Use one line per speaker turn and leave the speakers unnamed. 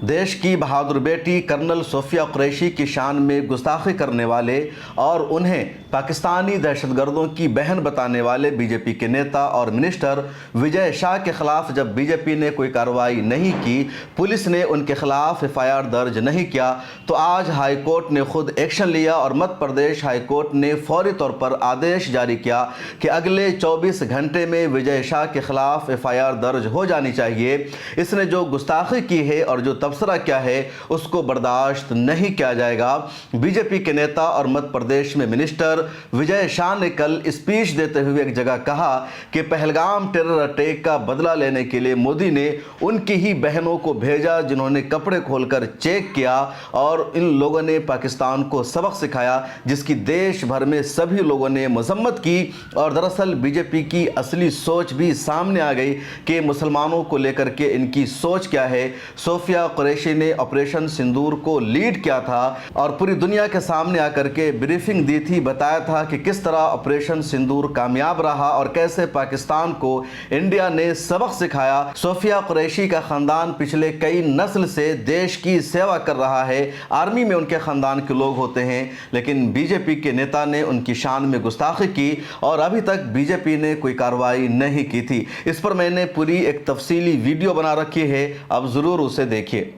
देश की बहादुर बेटी कर्नल सोफिया कुरैशी की शान में गुस्ताखी करने वाले और उन्हें पाकिस्तानी दहशतगर्दों की बहन बताने वाले बीजेपी के नेता और मिनिस्टर विजय शाह के खिलाफ जब बीजेपी ने कोई कार्रवाई नहीं की, पुलिस ने उनके खिलाफ एफआईआर दर्ज नहीं किया, तो आज हाई कोर्ट ने खुद एक्शन लिया और मध्य प्रदेश हाई कोर्ट ने फौरी तौर पर आदेश जारी किया कि अगले 24 घंटे में विजय शाह के खिलाफ एफआईआर दर्ज हो जानी चाहिए। इसने जो गुस्ताखी की है और जो तबसरा क्या है उसको बर्दाश्त नहीं किया जाएगा। बीजेपी के नेता और मध्य प्रदेश में मिनिस्टर विजय शाह ने कल स्पीच देते हुए एक जगह कहा कि पहलगाम टेरर अटैक का बदला लेने के लिए मोदी ने उनकी ही बहनों को भेजा जिन्होंने कपड़े खोलकर चेक किया और इन लोगों ने पाकिस्तान को सबक सिखाया, जिसकी देश भर में सभी लोगों ने मजम्मत की। और दरअसल बीजेपी की असली सोच भी सामने आ गई कि मुसलमानों को लेकर के इनकी सोच क्या है। सोफिया कुरैशी ने ऑपरेशन सिंदूर को लीड किया था और पूरी दुनिया के सामने आकर के ब्रीफिंग दी थी, बताया था कि किस तरह ऑपरेशन सिंदूर कामयाब रहा और कैसे पाकिस्तान को इंडिया ने सबक सिखाया। सोफिया कुरैशी का खानदान पिछले कई नस्ल से देश की सेवा कर रहा है, आर्मी में उनके खानदान के लोग होते हैं, लेकिन बीजेपी के नेता ने उनकी शान में गुस्ताखी की और अभी तक बीजेपी ने कोई कार्रवाई नहीं की थी। इस पर मैंने पूरी एक तफसीली वीडियो बना रखी है, अब जरूर उसे देखिए।